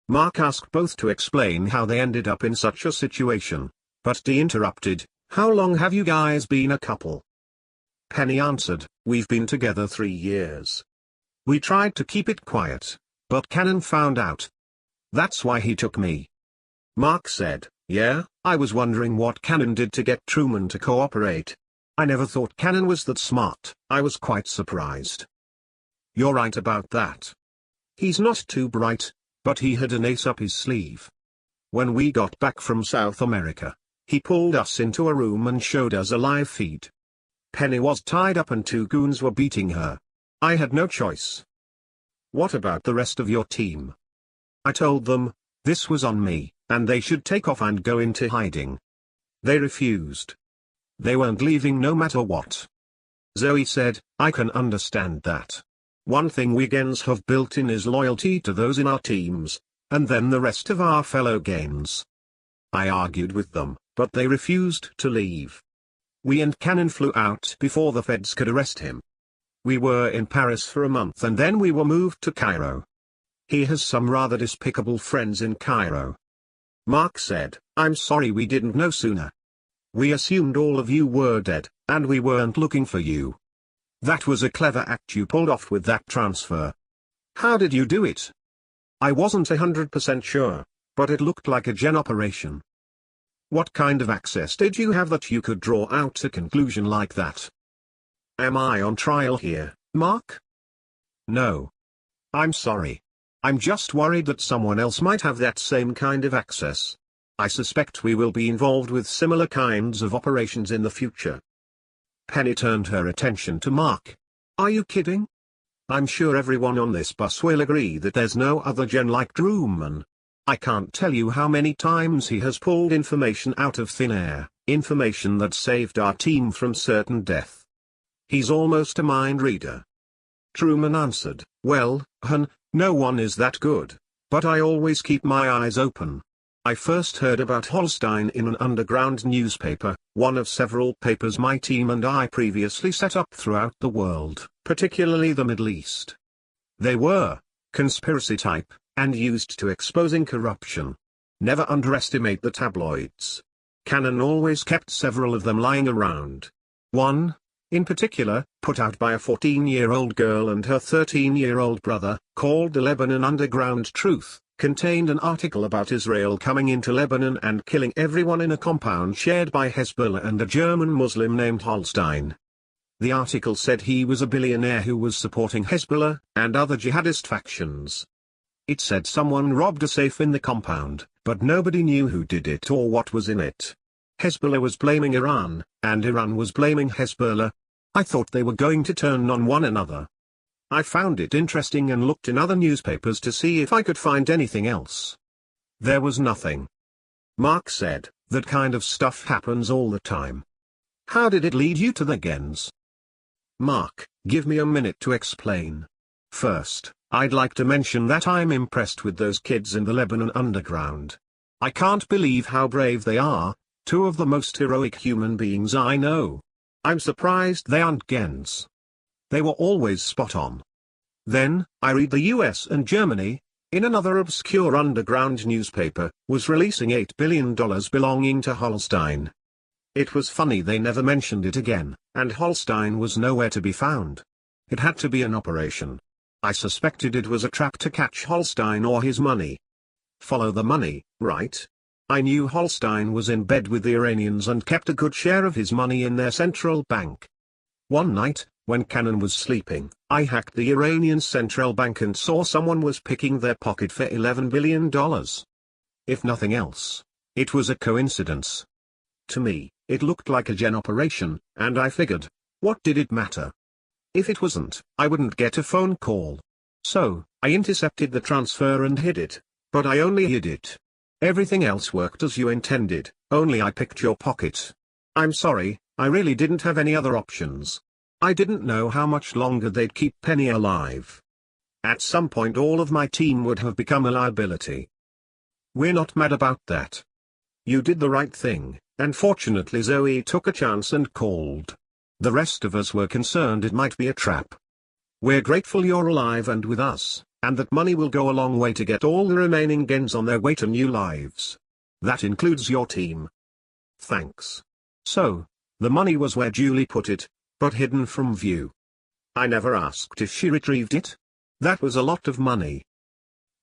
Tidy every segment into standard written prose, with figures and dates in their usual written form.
Mark asked both to explain how they ended up in such a situation, but Dee interrupted, "How long have you guys been a couple?" Penny answered, "We've been together 3 years. We tried to keep it quiet, but Cannon found out. That's why he took me." Mark said, "Yeah, I was wondering what Cannon did to get Truman to cooperate. I never thought Cannon was that smart." I was quite surprised. "You're right about that. He's not too bright, but he had an ace up his sleeve. When we got back from South America, he pulled us into a room and showed us a live feed. Penny was tied up and 2 goons were beating her. I had no choice." "What about the rest of your team?" "I told them, this was on me, and they should take off and go into hiding. They refused. They weren't leaving no matter what." Zoe said, "I can understand that. One thing Wiggins have built in is loyalty to those in our teams, and then the rest of our fellow gains." I argued with them, but they refused to leave. We and Cannon flew out before the feds could arrest him. We were in Paris for a month and then we were moved to Cairo. He has some rather despicable friends in Cairo. Mark said, "I'm sorry we didn't know sooner. We assumed all of you were dead, and we weren't looking for you. That was a clever act you pulled off with that transfer. How did you do it?" "I wasn't 100% sure, but it looked like a gen operation." "What kind of access did you have that you could draw out a conclusion like that?" "Am I on trial here, Mark?" "No. I'm sorry. I'm just worried that someone else might have that same kind of access. I suspect we will be involved with similar kinds of operations in the future." Penny turned her attention to Mark. "Are you kidding? I'm sure everyone on this bus will agree that there's no other gen like Truman. I can't tell you how many times he has pulled information out of thin air, information that saved our team from certain death. He's almost a mind reader." Truman answered, "Well, hun, no one is that good, but I always keep my eyes open. I first heard about Holstein in an underground newspaper, one of several papers my team and I previously set up throughout the world, particularly the Middle East. They were conspiracy type, and used to exposing corruption. Never underestimate the tabloids. Cannon always kept several of them lying around. One, in particular, put out by a 14-year-old girl and her 13-year-old brother, called the Lebanon Underground Truth, contained an article about Israel coming into Lebanon and killing everyone in a compound shared by Hezbollah and a German Muslim named Holstein. The article said he was a billionaire who was supporting Hezbollah and other jihadist factions. It said someone robbed a safe in the compound, but nobody knew who did it or what was in it. Hezbollah was blaming Iran, and Iran was blaming Hezbollah. I thought they were going to turn on one another. I found it interesting and looked in other newspapers to see if I could find anything else. There was nothing." Mark said, "That kind of stuff happens all the time. How did it lead you to the gens?" "Mark, give me a minute to explain. First, I'd like to mention that I'm impressed with those kids in the Lebanon Underground. I can't believe how brave they are, 2 of the most heroic human beings I know. I'm surprised they aren't gens. They were always spot on. Then, I read the US and Germany, in another obscure underground newspaper, was releasing $8 billion belonging to Holstein. It was funny they never mentioned it again, and Holstein was nowhere to be found. It had to be an operation. I suspected it was a trap to catch Holstein or his money. Follow the money, right? I knew Holstein was in bed with the Iranians and kept a good share of his money in their central bank. One night, when Cannon was sleeping, I hacked the Iranian central bank and saw someone was picking their pocket for $11 billion. If nothing else, it was a coincidence. To me, it looked like a gen operation, and I figured, what did it matter? If it wasn't, I wouldn't get a phone call. So, I intercepted the transfer and hid it, but I only hid it. Everything else worked as you intended, only I picked your pocket. I'm sorry, I really didn't have any other options. I didn't know how much longer they'd keep Penny alive. At some point all of my team would have become a liability. We're not mad about that. You did the right thing, and fortunately Zoe took a chance and called. The rest of us were concerned it might be a trap. We're grateful you're alive and with us, and that money will go a long way to get all the remaining gens on their way to new lives. That includes your team. Thanks. So, the money was where Julie put it, but hidden from view. I never asked if she retrieved it. That was a lot of money.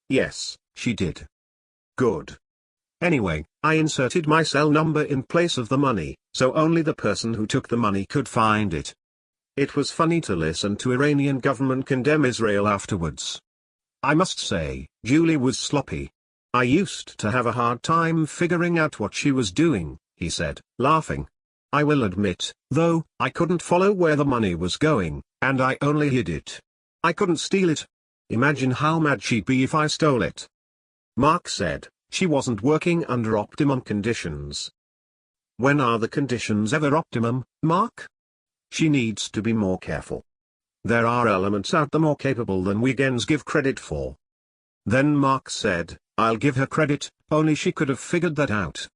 Yes, she did. Good. Anyway, I inserted my cell number in place of the money, so only the person who took the money could find it. It was funny to listen to Iranian government condemn Israel afterwards. I must say, Julie was sloppy. I used to have a hard time figuring out what she was doing, he said, laughing. I will admit, though, I couldn't follow where the money was going, and I only hid it. I couldn't steal it. Imagine how mad she'd be if I stole it. Mark said, she wasn't working under optimum conditions. When are the conditions ever optimum, Mark? She needs to be more careful. There are elements out there more capable than we gens give credit for. Then Mark said, I'll give her credit, only she could have figured that out.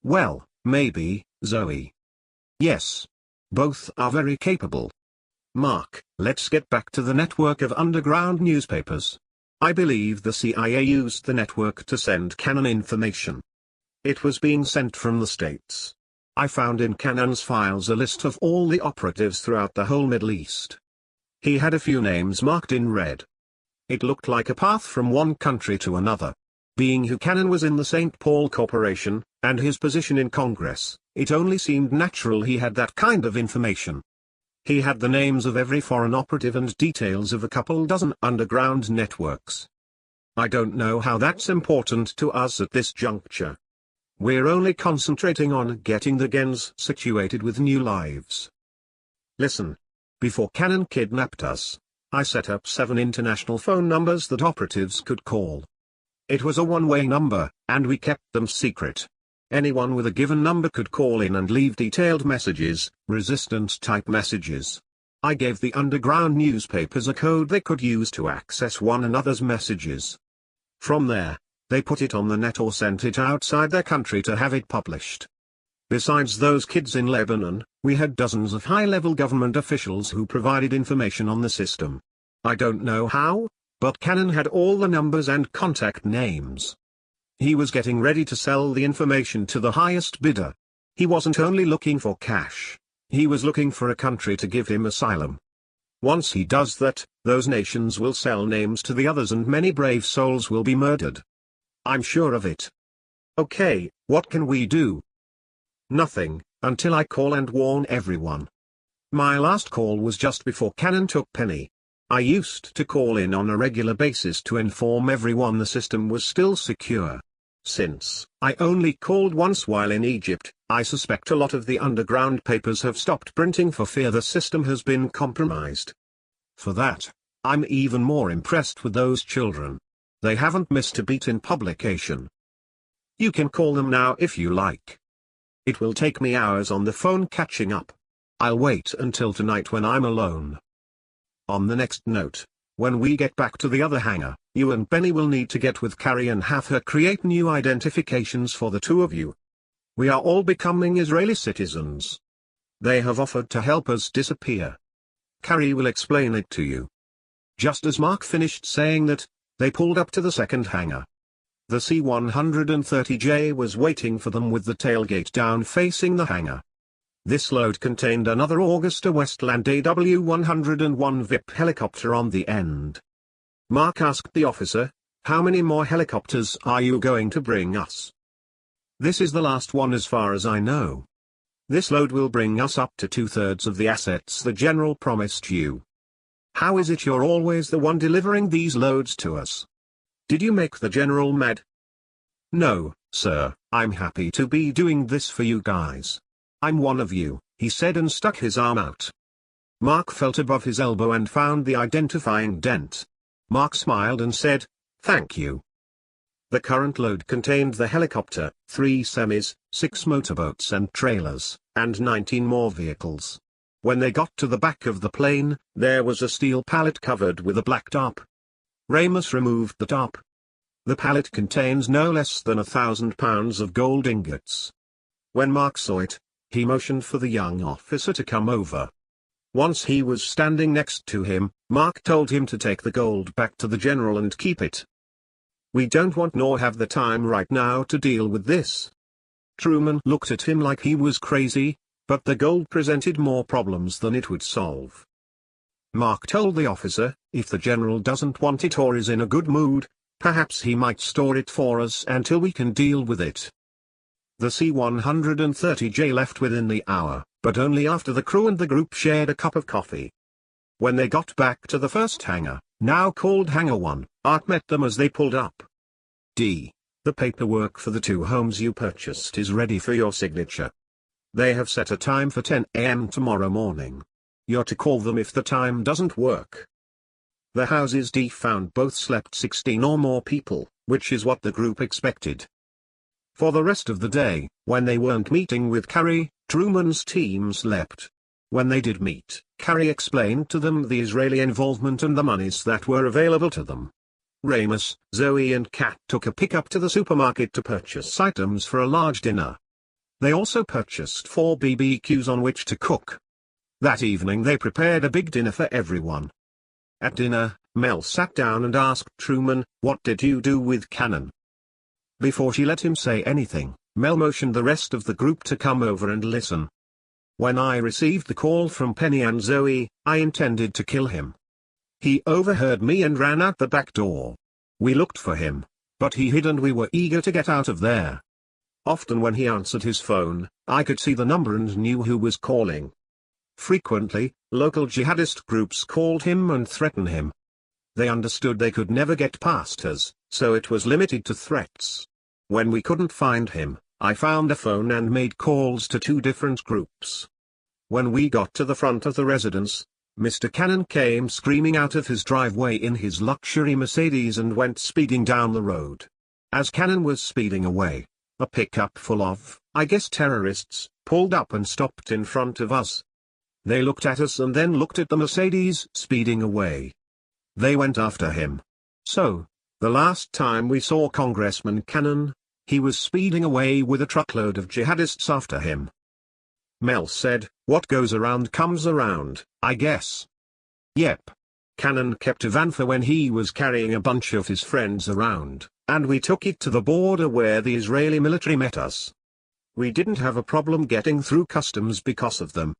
Well, maybe, Zoe. Yes. Both are very capable. Mark, let's get back to the network of underground newspapers. I believe the CIA used the network to send Cannon information. It was being sent from the States. I found in Cannon's files a list of all the operatives throughout the whole Middle East. He had a few names marked in red. It looked like a path from one country to another. Being who Cannon was in the St. Paul Corporation, and his position in Congress, it only seemed natural he had that kind of information. He had the names of every foreign operative and details of a couple dozen underground networks. I don't know how that's important to us at this juncture. We're only concentrating on getting the gens situated with new lives. Listen. Before Cannon kidnapped us, I set up 7 international phone numbers that operatives could call. It was a one-way number, and we kept them secret. Anyone with a given number could call in and leave detailed messages, resistance-type messages. I gave the underground newspapers a code they could use to access one another's messages. From there, they put it on the net or sent it outside their country to have it published. Besides those kids in Lebanon, we had dozens of high-level government officials who provided information on the system. I don't know how, but Cannon had all the numbers and contact names. He was getting ready to sell the information to the highest bidder. He wasn't only looking for cash, he was looking for a country to give him asylum. Once he does that, those nations will sell names to the others and many brave souls will be murdered. I'm sure of it. Okay, what can we do? Nothing, until I call and warn everyone. My last call was just before Cannon took Penny. I used to call in on a regular basis to inform everyone the system was still secure. Since I only called once while in Egypt, I suspect a lot of the underground papers have stopped printing for fear the system has been compromised. For that, I'm even more impressed with those children. They haven't missed a beat in publication. You can call them now if you like. It will take me hours on the phone catching up. I'll wait until tonight when I'm alone. On the next note, when we get back to the other hangar, you and Benny will need to get with Carrie and have her create new identifications for the two of you. We are all becoming Israeli citizens. They have offered to help us disappear. Carrie will explain it to you. Just as Mark finished saying that, they pulled up to the second hangar. The C-130J was waiting for them with the tailgate down facing the hangar. This load contained another Augusta Westland AW-101 VIP helicopter on the end. Mark asked the officer, "How many more helicopters are you going to bring us?" "This is the last one as far as I know. This load will bring us up to 2/3 of the assets the General promised you." "How is it you're always the one delivering these loads to us? Did you make the General mad?" "No, sir, I'm happy to be doing this for you guys. I'm one of you," he said and stuck his arm out. Mark felt above his elbow and found the identifying dent. Mark smiled and said, "Thank you." The current load contained the helicopter, 3 semis, 6 motorboats and trailers, and 19 more vehicles. When they got to the back of the plane, there was a steel pallet covered with a black tarp. Ramous removed the tarp. The pallet contains no less than 1,000 pounds of gold ingots. When Mark saw it, he motioned for the young officer to come over. Once he was standing next to him, Mark told him to take the gold back to the general and keep it. We don't want nor have the time right now to deal with this. Truman looked at him like he was crazy, but the gold presented more problems than it would solve. Mark told the officer, if the general doesn't want it or is in a good mood, perhaps he might store it for us until we can deal with it. The C-130J left within the hour, but only after the crew and the group shared a cup of coffee. When they got back to the first hangar, now called Hangar 1, Art met them as they pulled up. "D. The paperwork for the 2 homes you purchased is ready for your signature. They have set a time for 10 a.m. tomorrow morning. You're to call them if the time doesn't work." The houses D found both slept 16 or more people, which is what the group expected. For the rest of the day, when they weren't meeting with Carrie, Truman's team slept. When they did meet, Carrie explained to them the Israeli involvement and the monies that were available to them. Ramous, Zoe and Kat took a pickup to the supermarket to purchase items for a large dinner. They also purchased 4 BBQs on which to cook. That evening they prepared a big dinner for everyone. At dinner, Mel sat down and asked Truman, "What did you do with Cannon?" Before she let him say anything, Mel motioned the rest of the group to come over and listen. "When I received the call from Penny and Zoe, I intended to kill him. He overheard me and ran out the back door. We looked for him, but he hid and we were eager to get out of there. Often when he answered his phone, I could see the number and knew who was calling. Frequently, local jihadist groups called him and threatened him. They understood they could never get past us, so it was limited to threats. When we couldn't find him, I found a phone and made calls to 2 different groups. When we got to the front of the residence, Mr. Cannon came screaming out of his driveway in his luxury Mercedes and went speeding down the road. As Cannon was speeding away, a pickup full of, I guess terrorists, pulled up and stopped in front of us. They looked at us and then looked at the Mercedes speeding away. They went after him. So, the last time we saw Congressman Cannon, he was speeding away with a truckload of jihadists after him." Mel said, "What goes around comes around, I guess." "Yep. Cannon kept a van for when he was carrying a bunch of his friends around, and we took it to the border where the Israeli military met us. We didn't have a problem getting through customs because of them.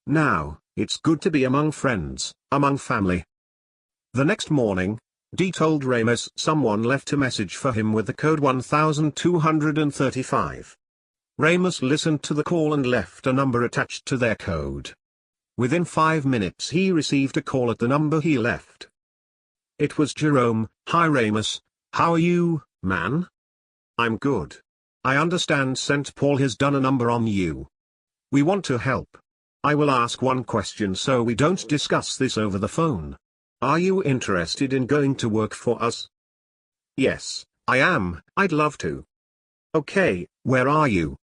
Now, it's good to be among friends, among family." The next morning, Dee told Ramous someone left a message for him with the code 1235. Ramous listened to the call and left a number attached to their code. Within 5 minutes he received a call at the number he left. It was Jerome. "Hi Ramous, how are you, man?" "I'm good. I understand St. Paul has done a number on you. We want to help. I will ask one question so we don't discuss this over the phone. Are you interested in going to work for us?" "Yes, I am. I'd love to." "Okay, where are you?"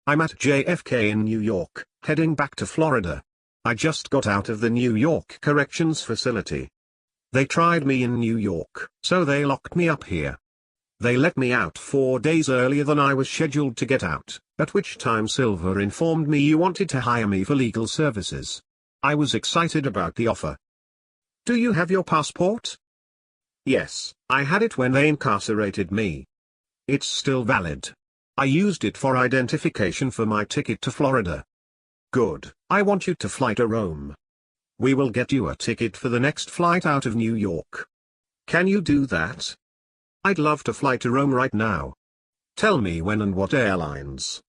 "I'm at JFK in New York, heading back to Florida. I just got out of the New York corrections facility. They tried me in New York, so they locked me up here. They let me out 4 days earlier than I was scheduled to get out, at which time Silver informed me you wanted to hire me for legal services. I was excited about the offer." "Do you have your passport?" "Yes, I had it when they incarcerated me. It's still valid. I used it for identification for my ticket to Florida." "Good, I want you to fly to Rome. We will get you a ticket for the next flight out of New York. Can you do that?" "I'd love to fly to Rome right now. Tell me when and what airlines."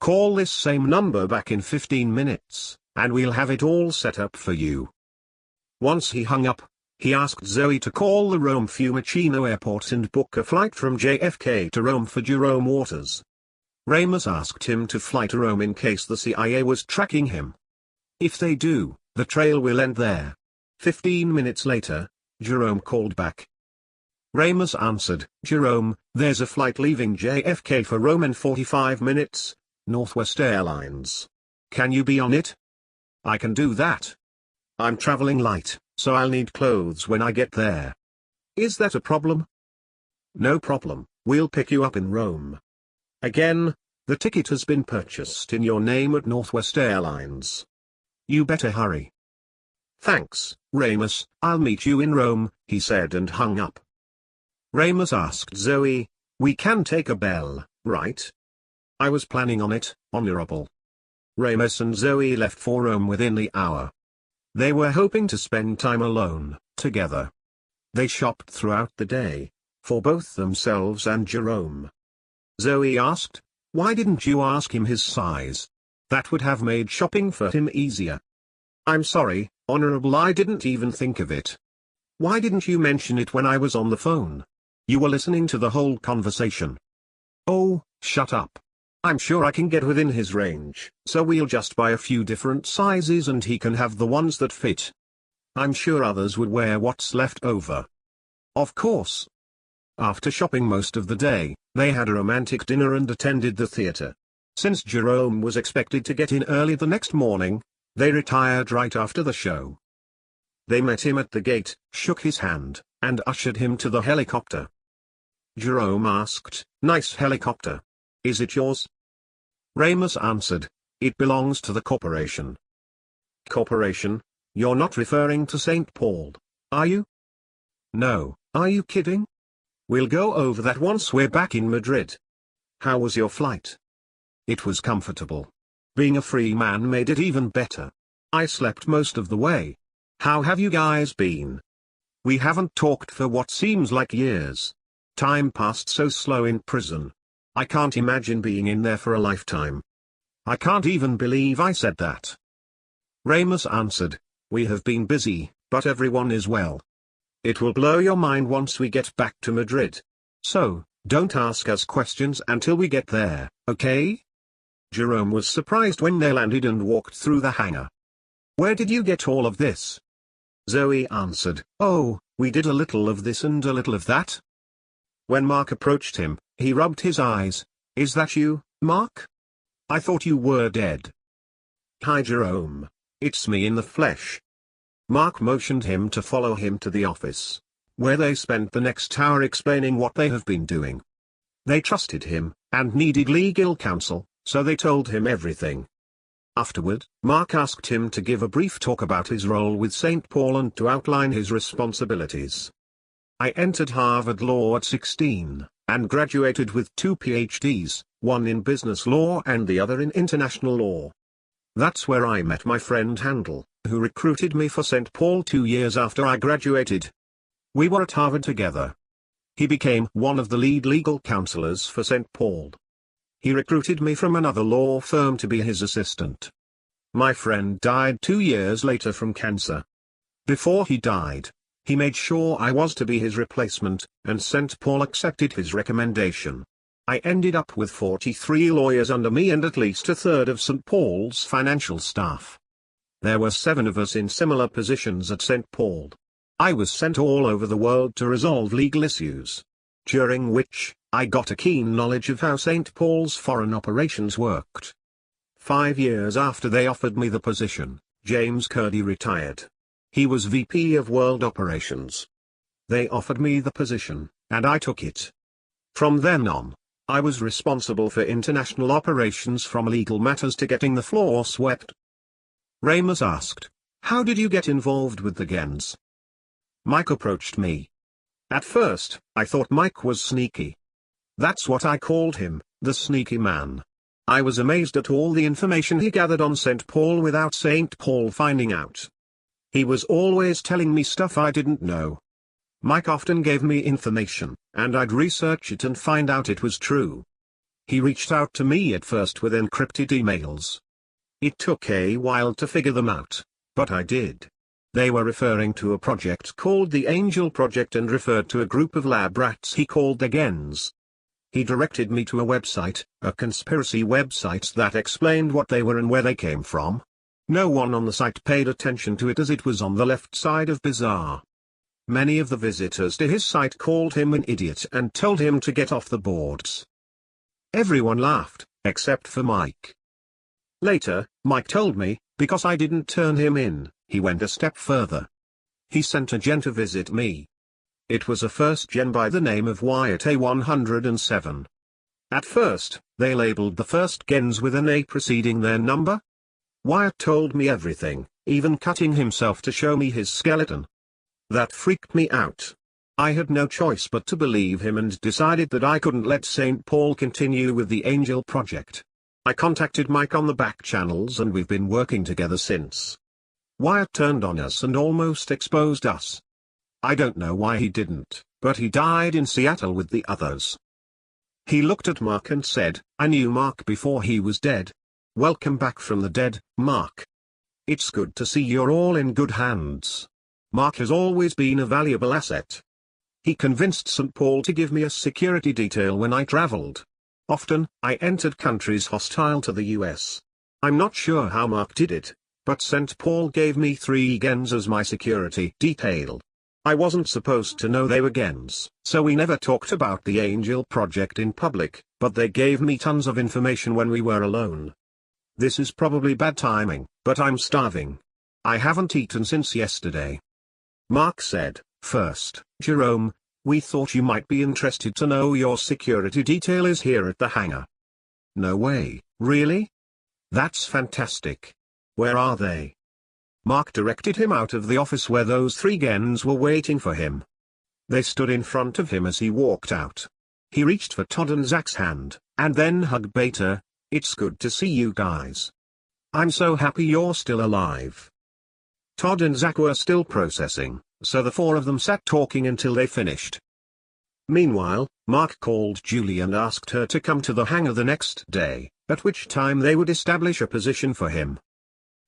"Call this same number back in 15 minutes, and we'll have it all set up for you." Once he hung up, he asked Zoe to call the Rome Fiumicino airport and book a flight from JFK to Rome for Jerome Waters. Ramous asked him to fly to Rome in case the CIA was tracking him. If they do, the trail will end there. 15 minutes later, Jerome called back. Ramous answered, "Jerome, there's a flight leaving JFK for Rome in 45 minutes, Northwest Airlines. Can you be on it?" "I can do that. I'm traveling light, so I'll need clothes when I get there." "Is that a problem?" "No problem, we'll pick you up in Rome." Again, the ticket has been purchased in your name at Northwest Airlines. You better hurry. Thanks, Ramous, I'll meet you in Rome, he said and hung up. Ramous asked Zoe, we can take a bell, right? I was planning on it, Honorable. Ramous and Zoe left for Rome within the hour. They were hoping to spend time alone, together. They shopped throughout the day, for both themselves and Jerome. Zoe asked, why didn't you ask him his size? That would have made shopping for him easier. I'm sorry, Honorable, I didn't even think of it. Why didn't you mention it when I was on the phone? You were listening to the whole conversation. Oh, shut up. I'm sure I can get within his range, so we'll just buy a few different sizes and he can have the ones that fit. I'm sure others would wear what's left over. Of course. After shopping most of the day, they had a romantic dinner and attended the theater. Since Jerome was expected to get in early the next morning, they retired right after the show. They met him at the gate, shook his hand, and ushered him to the helicopter. Jerome asked, nice helicopter. Is it yours? Ramous answered, it belongs to the corporation. Corporation? You're not referring to St. Paul, are you? No, are you kidding? We'll go over that once we're back in Madrid. How was your flight? It was comfortable. Being a free man made it even better. I slept most of the way. How have you guys been? We haven't talked for what seems like years. Time passed so slow in prison. I can't imagine being in there for a lifetime. I can't even believe I said that. Ramous answered, we have been busy, but everyone is well. It will blow your mind once we get back to Madrid. So, don't ask us questions until we get there, okay? Jerome was surprised when they landed and walked through the hangar. Where did you get all of this? Zoe answered, oh, we did a little of this and a little of that. When Mark approached him, he rubbed his eyes. Is that you, Mark? I thought you were dead. Hi Jerome. It's me in the flesh. Mark motioned him to follow him to the office, where they spent the next hour explaining what they have been doing. They trusted him, and needed legal counsel, so they told him everything. Afterward, Mark asked him to give a brief talk about his role with St. Paul and to outline his responsibilities. I entered Harvard Law at 16, and graduated with 2 PhDs, one in business law and the other in international law. That's where I met my friend Handel, who recruited me for St. Paul 2 years after I graduated. We were at Harvard together. He became one of the lead legal counselors for St. Paul. He recruited me from another law firm to be his assistant. My friend died 2 years later from cancer. Before he died, he made sure I was to be his replacement, and St. Paul accepted his recommendation. I ended up with 43 lawyers under me and at least a third of St. Paul's financial staff. There were 7 of us in similar positions at St. Paul. I was sent all over the world to resolve legal issues, during which, I got a keen knowledge of how St. Paul's foreign operations worked. 5 years after they offered me the position, James Curdy retired. He was VP of World Operations. They offered me the position, and I took it. From then on, I was responsible for international operations from legal matters to getting the floor swept. Ramous asked, how did you get involved with the Gens? Mike approached me. At first, I thought Mike was sneaky. That's what I called him, the sneaky man. I was amazed at all the information he gathered on St. Paul without St. Paul finding out. He was always telling me stuff I didn't know. Mike often gave me information, and I'd research it and find out it was true. He reached out to me at first with encrypted emails. It took a while to figure them out, but I did. They were referring to a project called the Angel Project and referred to a group of lab rats he called the Gens. He directed me to a website, a conspiracy website that explained what they were and where they came from. No one on the site paid attention to it as it was on the left side of bizarre. Many of the visitors to his site called him an idiot and told him to get off the boards. Everyone laughed, except for Mike. Later, Mike told me, because I didn't turn him in, he went a step further. He sent a gen to visit me. It was a first gen by the name of Wyatt A107. At first, they labeled the first gens with an A preceding their number. Wyatt told me everything, even cutting himself to show me his skeleton. That freaked me out. I had no choice but to believe him and decided that I couldn't let St. Paul continue with the Angel Project. I contacted Mike on the back channels and we've been working together since. Wyatt turned on us and almost exposed us. I don't know why he didn't, but he died in Seattle with the others. He looked at Mark and said, "I knew Mark before he was dead. Welcome back from the dead, Mark. It's good to see you're all in good hands. Mark has always been a valuable asset. He convinced St. Paul to give me a security detail when I traveled. Often, I entered countries hostile to the US. I'm not sure how Mark did it, but St. Paul gave me 3 gens as my security detail. I wasn't supposed to know they were gens, so we never talked about the Angel Project in public, but they gave me tons of information when we were alone. This is probably bad timing, but I'm starving. I haven't eaten since yesterday." Mark said, "First, Jerome, we thought you might be interested to know your security detail is here at the hangar." "No way, really? That's fantastic. Where are they?" Mark directed him out of the office where those 3 gens were waiting for him. They stood in front of him as he walked out. He reached for Todd and Zach's hand, and then hugged Beta. "It's good to see you guys. I'm so happy you're still alive." Todd and Zach were still processing, so the 4 of them sat talking until they finished. Meanwhile, Mark called Julie and asked her to come to the hangar the next day, at which time they would establish a position for him.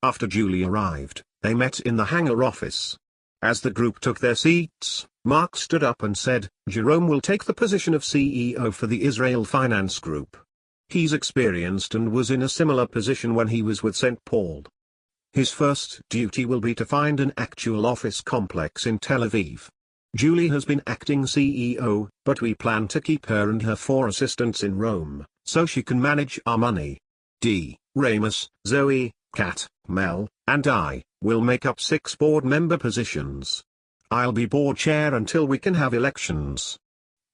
After Julie arrived, they met in the hangar office. As the group took their seats, Mark stood up and said, "Jerome will take the position of CEO for the Israel Finance Group. He's experienced and was in a similar position when he was with St. Paul. His first duty will be to find an actual office complex in Tel Aviv. Julie has been acting CEO, but we plan to keep her and her 4 assistants in Rome, so she can manage our money. Ramous, Zoe, Kat, Mel, and I will make up 6 board member positions. I'll be board chair until we can have elections.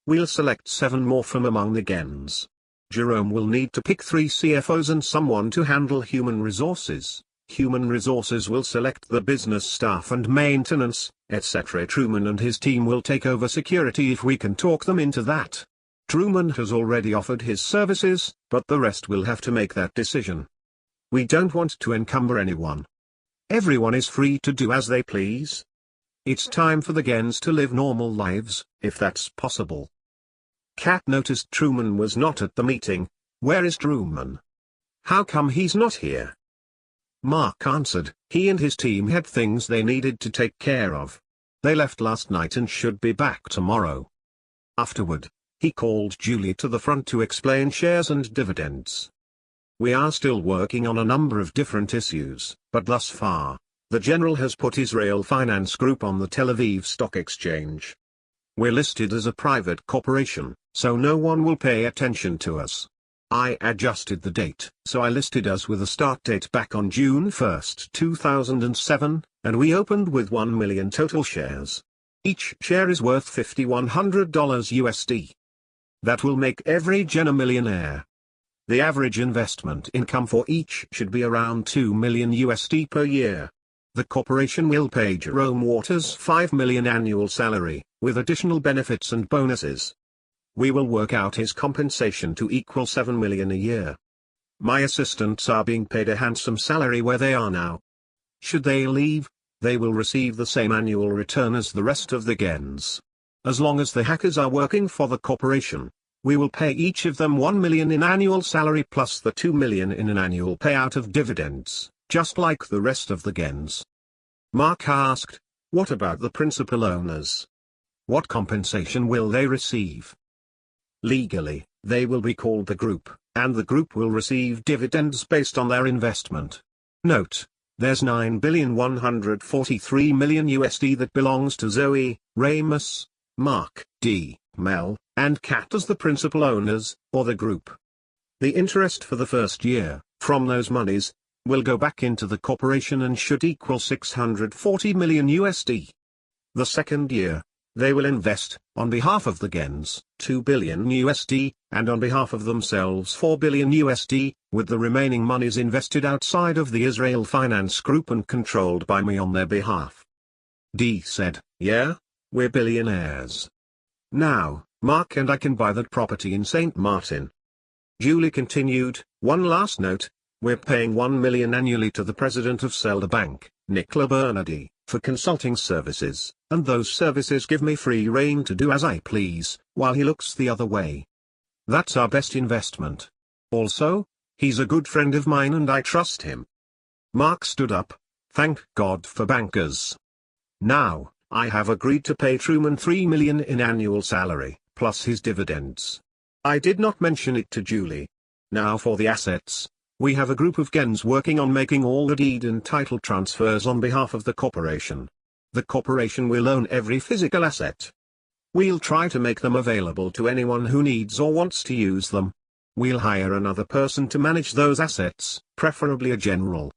We'll select 7 more from among the gens. Jerome will need to pick 3 CFOs and someone to handle human resources. Human resources will select the business staff and maintenance, etc. Truman and his team will take over security if we can talk them into that. Truman has already offered his services, but the rest will have to make that decision. We don't want to encumber anyone. Everyone is free to do as they please. It's time for the gens to live normal lives, if that's possible." Kat noticed Truman was not at the meeting. "Where is Truman? How come he's not here?" Mark answered, "He and his team had things they needed to take care of. They left last night and should be back tomorrow." Afterward, he called Julie to the front to explain shares and dividends. "We are still working on a number of different issues, but thus far, the General has put Israel Finance Group on the Tel Aviv Stock Exchange. We're listed as a private corporation, so no one will pay attention to us. I adjusted the date, so I listed us with a start date back on June 1, 2007, and we opened with 1 million total shares. Each share is worth $5,100 USD. That will make every gen a millionaire. The average investment income for each should be around 2 million USD per year. The corporation will pay Jerome Waters 5 million annual salary, with additional benefits and bonuses. We will work out his compensation to equal 7 million a year. My assistants are being paid a handsome salary where they are now. Should they leave, they will receive the same annual return as the rest of the gens. As long as the hackers are working for the corporation, we will pay each of them 1 million in annual salary plus the 2 million in an annual payout of dividends, just like the rest of the gens." Mark asked, "What about the principal owners? What compensation will they receive?" "Legally, they will be called the group, and the group will receive dividends based on their investment. Note, there's 9,143 million USD that belongs to Zoe, Ramous, Mark, Mel, and Kat as the principal owners, or the group. The interest for the first year, from those monies, will go back into the corporation and should equal 640 million USD. The second year, They will invest, on behalf of the gens, 2 billion USD, and on behalf of themselves 4 billion USD, with the remaining monies invested outside of the Israel finance group and controlled by me on their behalf. D said, yeah, we're billionaires. Now, Mark and I can buy that property in St. Martin. Julie continued, one last note, we're paying $1 million annually to the president of Zelda Bank, Nicola Bernardi, for consulting services, and those services give me free rein to do as I please, while he looks the other way. That's our best investment. Also, he's a good friend of mine and I trust him. Mark stood up. Thank God for bankers. Now, I have agreed to pay Truman $3 million in annual salary, plus his dividends. I did not mention it to Julie. Now for the assets. We have a group of gens working on making all the deed and title transfers on behalf of the corporation. The corporation will own every physical asset. We'll try to make them available to anyone who needs or wants to use them. We'll hire another person to manage those assets, preferably a general.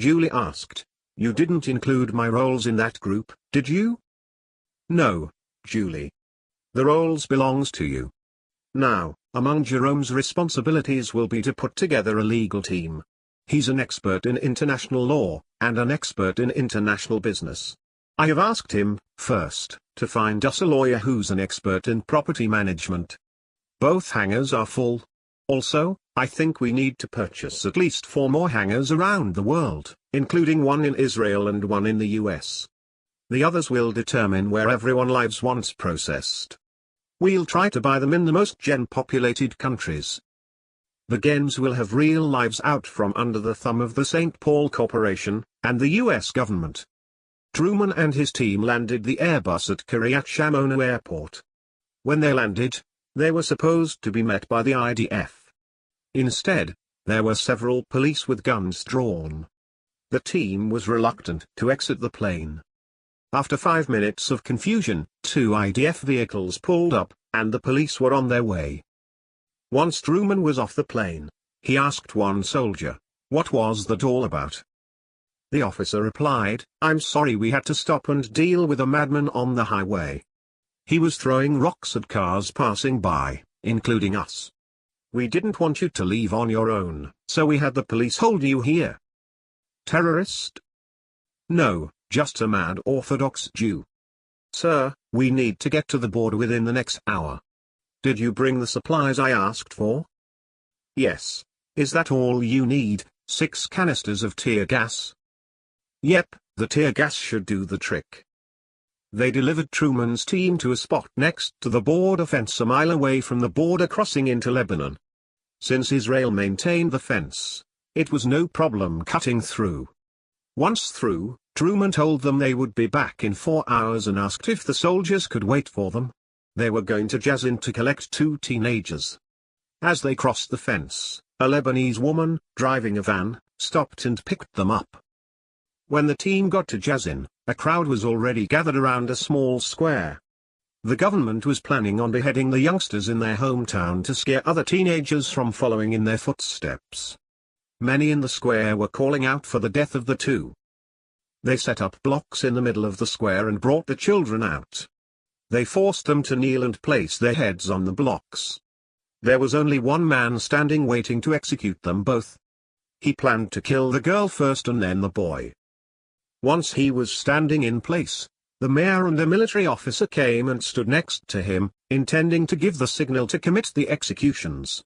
Julie asked, you didn't include my roles in that group, did you? No, Julie. The roles belongs to you. Now, among Jerome's responsibilities will be to put together a legal team. He's an expert in international law, and an expert in international business. I have asked him, first, to find us a lawyer who's an expert in property management. Both hangars are full. Also, I think we need to purchase at least 4 more hangars around the world, including one in Israel and one in the US. The others will determine where everyone lives once processed. We'll try to buy them in the most gen-populated countries. The gens will have real lives out from under the thumb of the St. Paul Corporation, and the US government. Truman and his team landed the Airbus at Kiryat Shimon Airport. When they landed, they were supposed to be met by the IDF. Instead, there were several police with guns drawn. The team was reluctant to exit the plane. After 5 minutes of confusion, 2 IDF vehicles pulled up, and the police were on their way. Once Truman was off the plane, he asked one soldier, what was that all about? The officer replied, I'm sorry we had to stop and deal with a madman on the highway. He was throwing rocks at cars passing by, including us. We didn't want you to leave on your own, so we had the police hold you here. Terrorist? No, just a mad Orthodox Jew. Sir, we need to get to the border within the next hour. Did you bring the supplies I asked for? Yes. Is that all you need, 6 canisters of tear gas? Yep, the tear gas should do the trick. They delivered Truman's team to a spot next to the border fence a mile away from the border crossing into Lebanon. Since Israel maintained the fence, it was no problem cutting through. Once through, Truman told them they would be back in 4 hours and asked if the soldiers could wait for them. They were going to Jazin to collect 2 teenagers. As they crossed the fence, a Lebanese woman, driving a van, stopped and picked them up. When the team got to Jazin, a crowd was already gathered around a small square. The government was planning on beheading the youngsters in their hometown to scare other teenagers from following in their footsteps. Many in the square were calling out for the death of the 2. They set up blocks in the middle of the square and brought the children out. They forced them to kneel and place their heads on the blocks. There was only one man standing waiting to execute them both. He planned to kill the girl first and then the boy. Once he was standing in place, the mayor and a military officer came and stood next to him, intending to give the signal to commit the executions.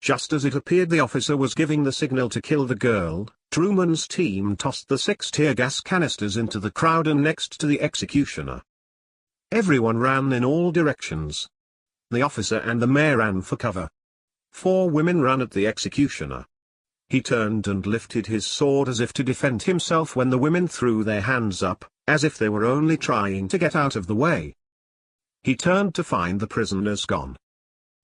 Just as it appeared the officer was giving the signal to kill the girl, Truman's team tossed the 6 tear gas canisters into the crowd and next to the executioner. Everyone ran in all directions. The officer and the mayor ran for cover. 4 women ran at the executioner. He turned and lifted his sword as if to defend himself when the women threw their hands up, as if they were only trying to get out of the way. He turned to find the prisoners gone.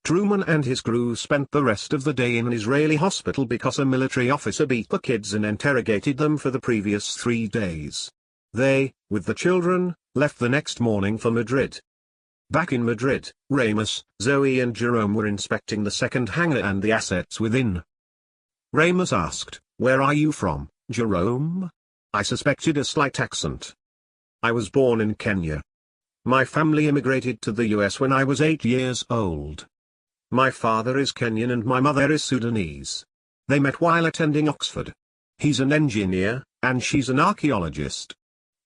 Truman and his crew spent the rest of the day in an Israeli hospital because a military officer beat the kids and interrogated them for the previous 3 days. They, with the children, left the next morning for Madrid. Back in Madrid, Ramous, Zoe and Jerome were inspecting the second hangar and the assets within. Ramous asked, "Where are you from, Jerome?" I suspected a slight accent. "I was born in Kenya." My family immigrated to the US when I was 8 years old. My father is Kenyan and my mother is Sudanese. They met while attending Oxford. He's an engineer, and she's an archaeologist.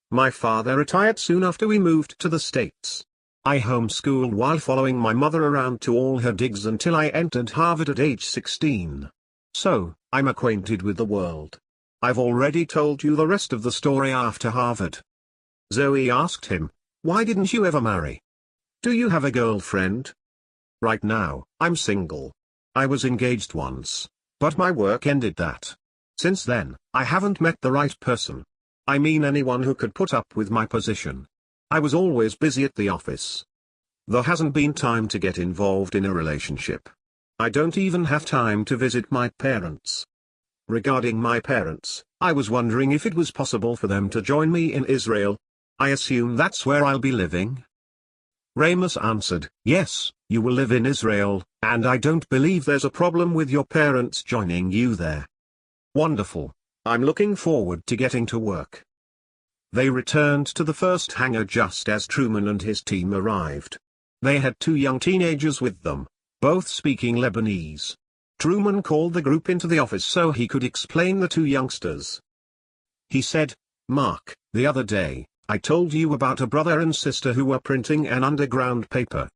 My father retired soon after we moved to the States. I homeschooled while following my mother around to all her digs until I entered Harvard at age 16. So, I'm acquainted with the world. I've already told you the rest of the story after Harvard. Zoe asked him, "Why didn't you ever marry? Do you have a girlfriend?" "Right now, I'm single. I was engaged once, but my work ended that. Since then, I haven't met the right person. I mean anyone who could put up with my position. I was always busy at the office. There hasn't been time to get involved in a relationship. I don't even have time to visit my parents. Regarding my parents, I was wondering if it was possible for them to join me in Israel. I assume that's where I'll be living." Ramous answered, "Yes, you will live in Israel, and I don't believe there's a problem with your parents joining you there." "Wonderful. I'm looking forward to getting to work." They returned to the first hangar just as Truman and his team arrived. They had 2 young teenagers with them, both speaking Lebanese. Truman called the group into the office so he could explain the 2 youngsters. He said, "Mark, the other day, I told you about a brother and sister who were printing an underground paper.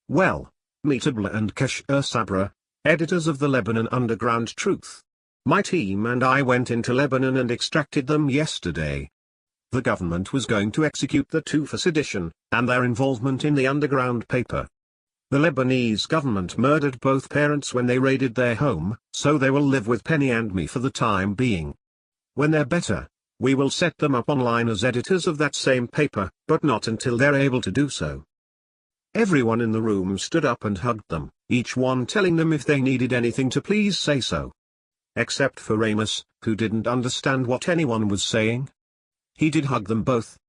Well, Meetabla and Kashur Sabra, editors of the Lebanon Underground Truth. My team and I went into Lebanon and extracted them yesterday. The government was going to execute the 2 for sedition, and their involvement in the underground paper. The Lebanese government murdered both parents when they raided their home, so they will live with Penny and me for the time being. When they're better, we will set them up online as editors of that same paper, but not until they're able to do so." Everyone in the room stood up and hugged them, each one telling them if they needed anything to please say so. Except for Ramous, who didn't understand what anyone was saying. He did hug them both,